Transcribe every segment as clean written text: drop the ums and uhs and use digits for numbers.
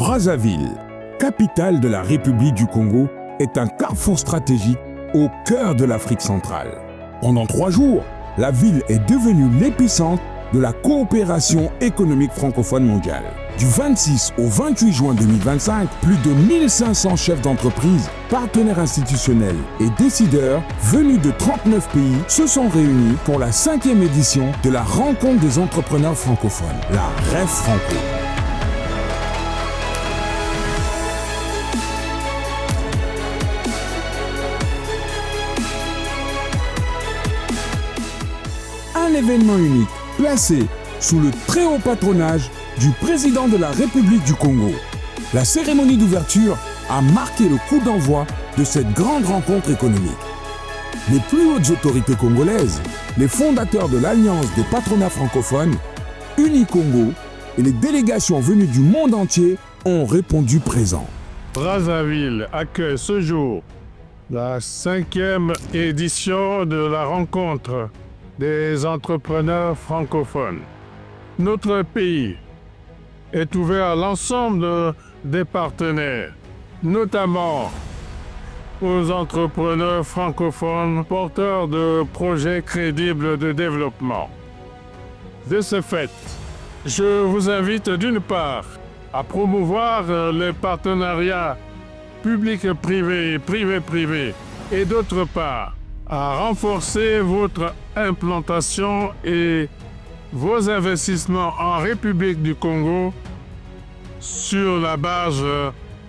Brazzaville, capitale de la République du Congo, est un carrefour stratégique au cœur de l'Afrique centrale. Pendant 3 jours, la ville est devenue l'épicentre de la coopération économique francophone mondiale. Du 26 au 28 juin 2025, plus de 1500 chefs d'entreprise, partenaires institutionnels et décideurs venus de 39 pays se sont réunis pour la 5e édition de la Rencontre des entrepreneurs francophones, la REF Franco. Un événement unique, placé sous le très haut patronage du président de la République du Congo. La cérémonie d'ouverture a marqué le coup d'envoi de cette grande rencontre économique. Les plus hautes autorités congolaises, les fondateurs de l'Alliance des patronats francophones, Unicongo et les délégations venues du monde entier ont répondu présent. Brazzaville accueille ce jour la 5e édition de la rencontre des entrepreneurs francophones. Notre pays est ouvert à l'ensemble des partenaires, notamment aux entrepreneurs francophones porteurs de projets crédibles de développement. De ce fait, je vous invite d'une part à promouvoir les partenariats public-privé et privé-privé et d'autre part à renforcer votre implantation et vos investissements en République du Congo sur la base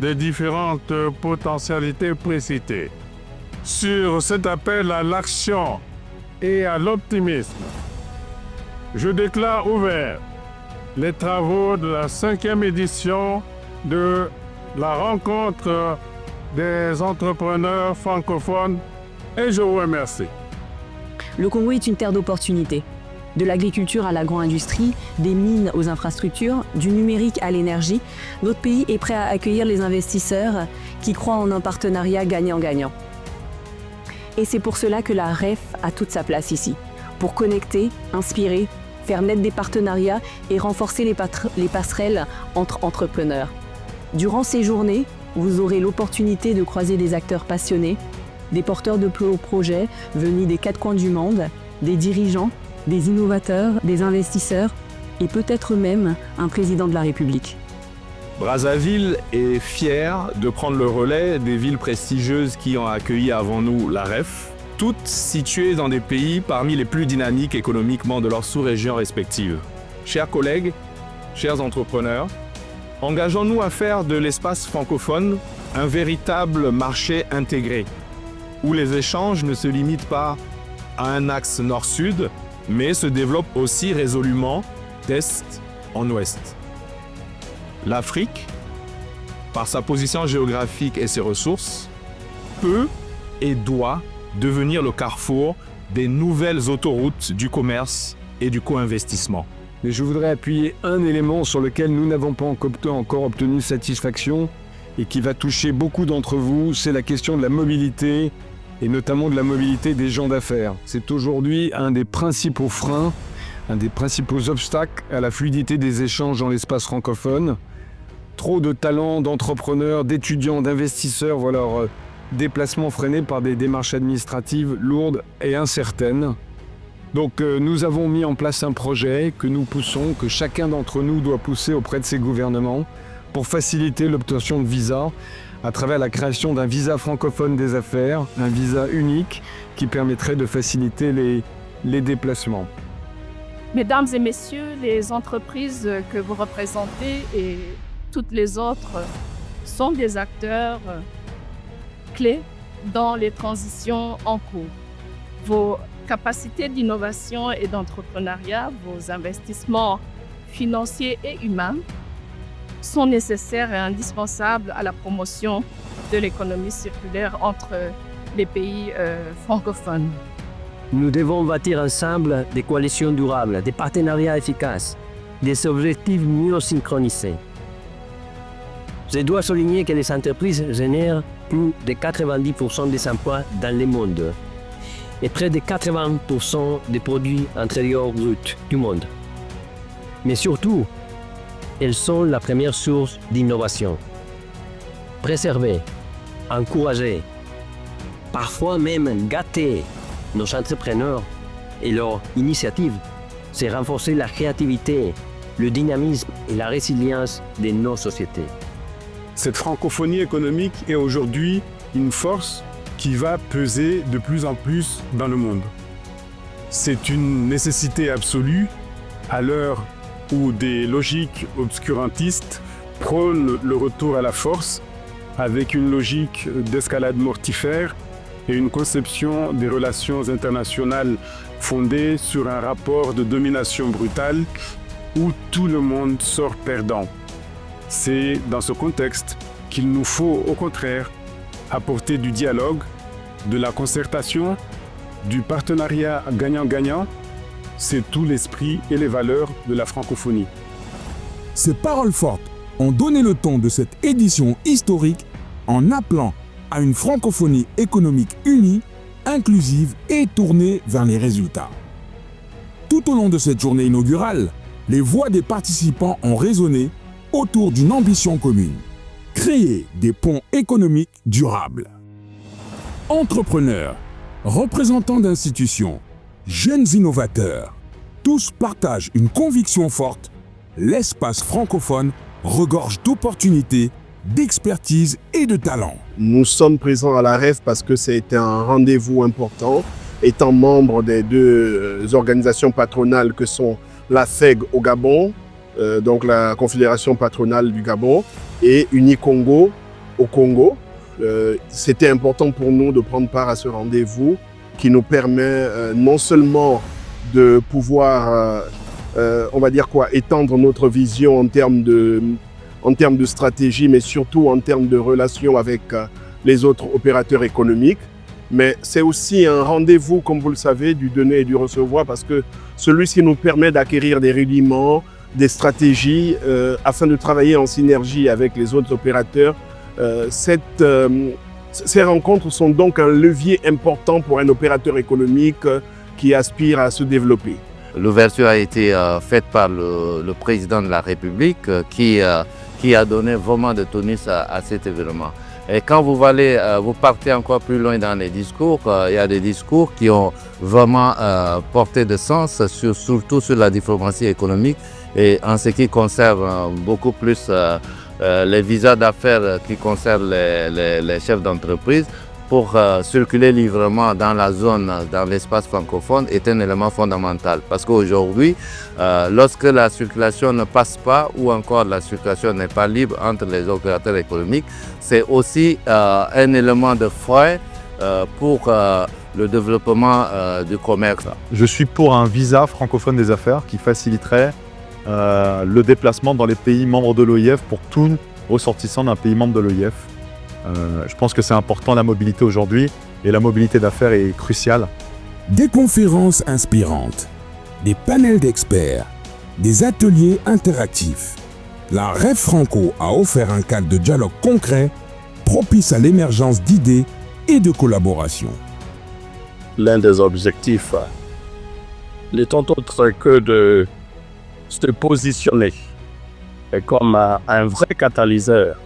des différentes potentialités précitées. Sur cet appel à l'action et à l'optimisme, je déclare ouvert les travaux de la 5e édition de la rencontre des entrepreneurs francophones et je vous remercie. Le Congo est une terre d'opportunités. De l'agriculture à l'agro-industrie, des mines aux infrastructures, du numérique à l'énergie, notre pays est prêt à accueillir les investisseurs qui croient en un partenariat gagnant-gagnant. Et c'est pour cela que la REF a toute sa place ici, pour connecter, inspirer, faire naître des partenariats et renforcer les passerelles entre entrepreneurs. Durant ces journées, vous aurez l'opportunité de croiser des acteurs passionnés, des porteurs de projets venus des 4 coins du monde, des dirigeants, des innovateurs, des investisseurs et peut-être même un président de la République. Brazzaville est fière de prendre le relais des villes prestigieuses qui ont accueilli avant nous la REF, toutes situées dans des pays parmi les plus dynamiques économiquement de leurs sous-régions respectives. Chers collègues, chers entrepreneurs, engageons-nous à faire de l'espace francophone un véritable marché intégré, où les échanges ne se limitent pas à un axe nord-sud, mais se développent aussi résolument d'est en ouest. L'Afrique, par sa position géographique et ses ressources, peut et doit devenir le carrefour des nouvelles autoroutes du commerce et du co-investissement. Mais je voudrais appuyer un élément sur lequel nous n'avons pas encore obtenu satisfaction et qui va toucher beaucoup d'entre vous, c'est la question de la mobilité et notamment de la mobilité des gens d'affaires. C'est aujourd'hui un des principaux freins, un des principaux obstacles à la fluidité des échanges dans l'espace francophone. Trop de talents, d'entrepreneurs, d'étudiants, d'investisseurs voient leur déplacement freiné par des démarches administratives lourdes et incertaines. Donc nous avons mis en place un projet que nous poussons, que chacun d'entre nous doit pousser auprès de ses gouvernements pour faciliter l'obtention de visas à travers la création d'un visa francophone des affaires, un visa unique qui permettrait de faciliter les déplacements. Mesdames et messieurs, les entreprises que vous représentez et toutes les autres sont des acteurs clés dans les transitions en cours. Vos capacités d'innovation et d'entrepreneuriat, vos investissements financiers et humains sont nécessaires et indispensables à la promotion de l'économie circulaire entre les pays francophones. Nous devons bâtir ensemble des coalitions durables, des partenariats efficaces, des objectifs mieux synchronisés. Je dois souligner que les entreprises génèrent plus de 90% des emplois dans le monde et près de 80% des produits intérieurs bruts du monde. Mais surtout, elles sont la première source d'innovation. Préserver, encourager, parfois même gâter nos entrepreneurs et leurs initiatives, c'est renforcer la créativité, le dynamisme et la résilience de nos sociétés. Cette francophonie économique est aujourd'hui une force qui va peser de plus en plus dans le monde. C'est une nécessité absolue à l'heure où des logiques obscurantistes prônent le retour à la force avec une logique d'escalade mortifère et une conception des relations internationales fondée sur un rapport de domination brutale où tout le monde sort perdant. C'est dans ce contexte qu'il nous faut au contraire apporter du dialogue, de la concertation, du partenariat gagnant-gagnant. C'est tout l'esprit et les valeurs de la francophonie. Ces paroles fortes ont donné le ton de cette édition historique en appelant à une francophonie économique unie, inclusive et tournée vers les résultats. Tout au long de cette journée inaugurale, les voix des participants ont résonné autour d'une ambition commune: créer des ponts économiques durables. Entrepreneurs, représentants d'institutions, jeunes innovateurs, tous partagent une conviction forte: l'espace francophone regorge d'opportunités, d'expertise et de talent. Nous sommes présents à la REF parce que c'était un rendez-vous important. Étant membre des deux organisations patronales que sont la FEG au Gabon, donc la Confédération patronale du Gabon, et Unicongo au Congo, c'était important pour nous de prendre part à ce rendez-vous qui nous permet non seulement de pouvoir, on va dire quoi, étendre notre vision en termes de stratégie, mais surtout en termes de relations avec les autres opérateurs économiques. Mais c'est aussi un rendez-vous, comme vous le savez, du donner et du recevoir, parce que celui-ci nous permet d'acquérir des rudiments, des stratégies, afin de travailler en synergie avec les autres opérateurs. Ces rencontres sont donc un levier important pour un opérateur économique qui aspire à se développer. L'ouverture a été faite par le président de la République qui a donné vraiment de tonus à cet événement. Et quand vous partez encore plus loin dans les discours, il y a des discours qui ont vraiment porté de sens, surtout sur la diplomatie économique et en ce qui concerne beaucoup plus les visas d'affaires qui concernent les chefs d'entreprise. Pour circuler librement dans la zone, dans l'espace francophone, est un élément fondamental. Parce qu'aujourd'hui, lorsque la circulation ne passe pas ou encore la circulation n'est pas libre entre les opérateurs économiques, c'est aussi un élément de frein pour le développement du commerce. Je suis pour un visa francophone des affaires qui faciliterait le déplacement dans les pays membres de l'OIF pour tout ressortissant d'un pays membre de l'OIF. Je pense que c'est important la mobilité aujourd'hui et la mobilité d'affaires est cruciale. Des conférences inspirantes, des panels d'experts, des ateliers interactifs. La REF Franco a offert un cadre de dialogue concret propice à l'émergence d'idées et de collaboration. L'un des objectifs n'étant autre que de se positionner comme un vrai catalyseur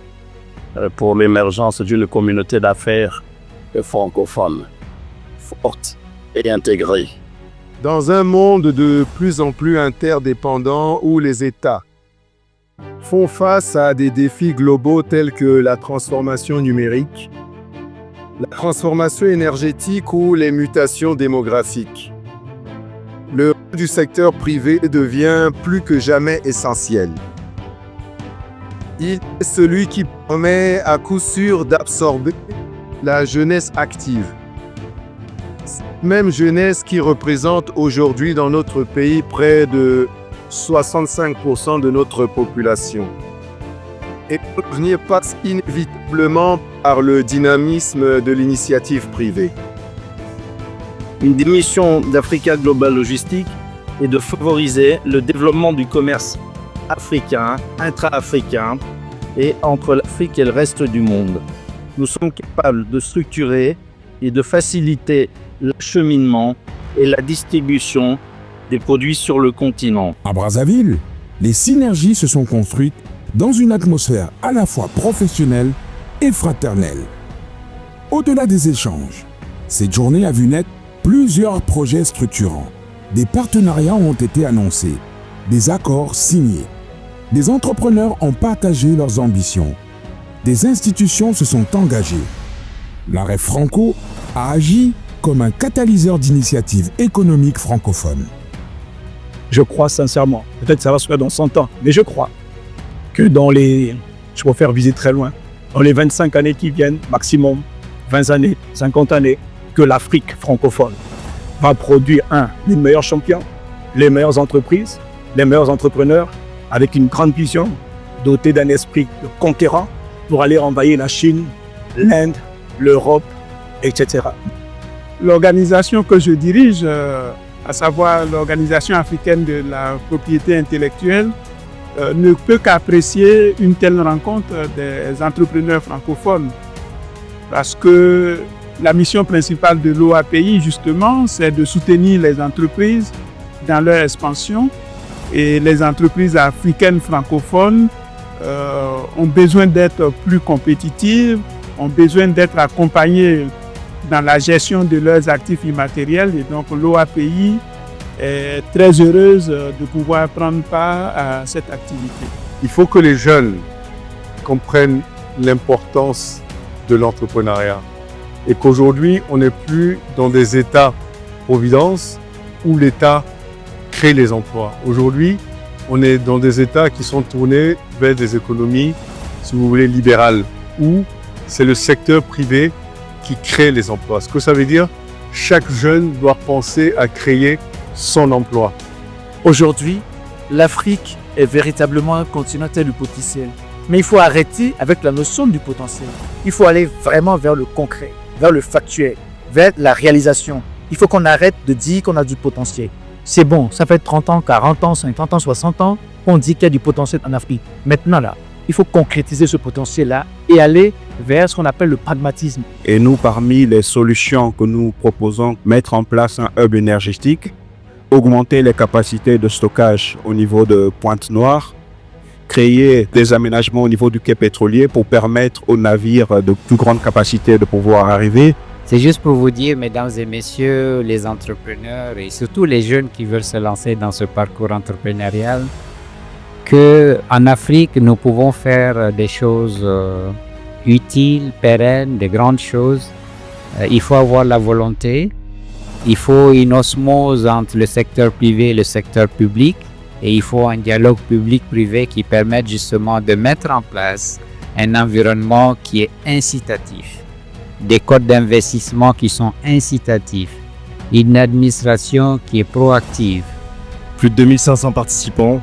pour l'émergence d'une communauté d'affaires francophone, forte et intégrée. Dans un monde de plus en plus interdépendant où les États font face à des défis globaux tels que la transformation numérique, la transformation énergétique ou les mutations démographiques, le rôle du secteur privé devient plus que jamais essentiel. Il est celui qui permet à coup sûr d'absorber la jeunesse active. Même jeunesse qui représente aujourd'hui dans notre pays près de 65% de notre population. Et l'avenir passe inévitablement par le dynamisme de l'initiative privée. Une des missions d'Africa Global Logistique est de favoriser le développement du commerce africain, intra-africain et entre l'Afrique et le reste du monde. Nous sommes capables de structurer et de faciliter l'acheminement et la distribution des produits sur le continent. À Brazzaville, les synergies se sont construites dans une atmosphère à la fois professionnelle et fraternelle. Au-delà des échanges, cette journée a vu naître plusieurs projets structurants. Des partenariats ont été annoncés, des accords signés. Des entrepreneurs ont partagé leurs ambitions. Des institutions se sont engagées. La REF Franco a agi comme un catalyseur d'initiatives économiques francophones. Je crois sincèrement, peut-être ça va se faire dans 100 ans, mais je crois que je peux faire viser très loin, dans les 25 années qui viennent, maximum 20 années, 50 années, que l'Afrique francophone va produire les meilleurs champions, les meilleures entreprises, les meilleurs entrepreneurs, avec une grande vision, dotés d'un esprit de conquérant pour aller envahir la Chine, l'Inde, l'Europe, etc. L'organisation que je dirige, à savoir l'Organisation africaine de la propriété intellectuelle, ne peut qu'apprécier une telle rencontre des entrepreneurs francophones. Parce que la mission principale de l'OAPI, justement, c'est de soutenir les entreprises dans leur expansion. Et les entreprises africaines francophones ont besoin d'être plus compétitives, ont besoin d'être accompagnées dans la gestion de leurs actifs immatériels. Et donc l'OAPI est très heureuse de pouvoir prendre part à cette activité. Il faut que les jeunes comprennent l'importance de l'entrepreneuriat et qu'aujourd'hui, on n'est plus dans des États-providence où l'État crée les emplois. Aujourd'hui, on est dans des États qui sont tournés vers des économies, si vous voulez, libérales, où c'est le secteur privé qui crée les emplois. Ce que ça veut dire, chaque jeune doit penser à créer son emploi. Aujourd'hui, l'Afrique est véritablement un continent du potentiel. Mais il faut arrêter avec la notion du potentiel. Il faut aller vraiment vers le concret, vers le factuel, vers la réalisation. Il faut qu'on arrête de dire qu'on a du potentiel. C'est bon, ça fait 30 ans, 40 ans, 50 ans, 60 ans qu'on dit qu'il y a du potentiel en Afrique. Maintenant là, il faut concrétiser ce potentiel-là et aller vers ce qu'on appelle le pragmatisme. Et nous, parmi les solutions que nous proposons, mettre en place un hub énergétique, augmenter les capacités de stockage au niveau de Pointe-Noire, créer des aménagements au niveau du quai pétrolier pour permettre aux navires de plus grande capacité de pouvoir arriver. C'est juste pour vous dire, mesdames et messieurs, les entrepreneurs et surtout les jeunes qui veulent se lancer dans ce parcours entrepreneurial, qu'en Afrique, nous pouvons faire des choses utiles, pérennes, des grandes choses. Il faut avoir la volonté. Il faut une osmose entre le secteur privé et le secteur public. Et il faut un dialogue public-privé qui permette justement de mettre en place un environnement qui est incitatif, des codes d'investissement qui sont incitatifs, une administration qui est proactive. Plus de 2500 participants,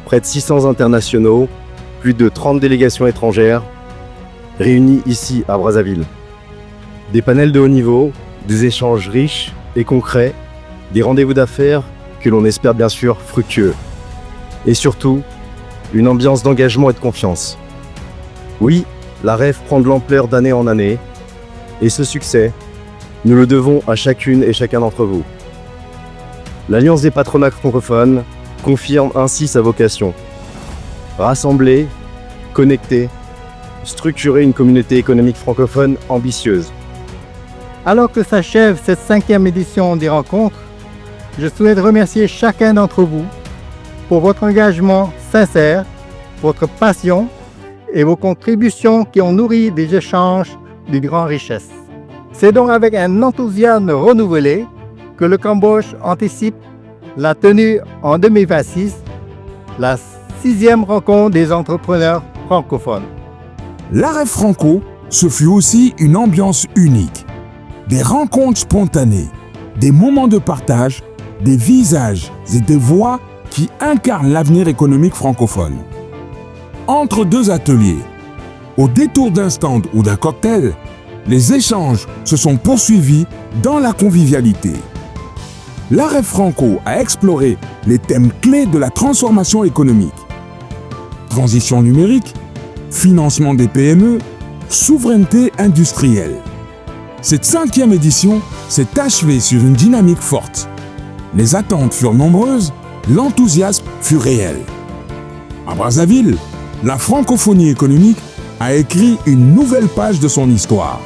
près de 600 internationaux, plus de 30 délégations étrangères, réunies ici à Brazzaville. Des panels de haut niveau, des échanges riches et concrets, des rendez-vous d'affaires que l'on espère bien sûr fructueux. Et surtout, une ambiance d'engagement et de confiance. Oui, la REF prend de l'ampleur d'année en année, et ce succès, nous le devons à chacune et chacun d'entre vous. L'Alliance des patronats francophones confirme ainsi sa vocation. Rassembler, connecter, structurer une communauté économique francophone ambitieuse. Alors que s'achève cette 5e édition des rencontres, je souhaite remercier chacun d'entre vous pour votre engagement sincère, votre passion et vos contributions qui ont nourri des échanges d'une grande richesse. C'est donc avec un enthousiasme renouvelé que le Cambodge anticipe la tenue en 2026, la 6e rencontre des entrepreneurs francophones. La REF Franco, ce fut aussi une ambiance unique. Des rencontres spontanées, des moments de partage, des visages et des voix qui incarnent l'avenir économique francophone. Entre deux ateliers, au détour d'un stand ou d'un cocktail, les échanges se sont poursuivis dans la convivialité. La REF Franco a exploré les thèmes clés de la transformation économique. Transition numérique, financement des PME, souveraineté industrielle. Cette 5e édition s'est achevée sur une dynamique forte. Les attentes furent nombreuses, l'enthousiasme fut réel. À Brazzaville, la francophonie économique a écrit une nouvelle page de son histoire.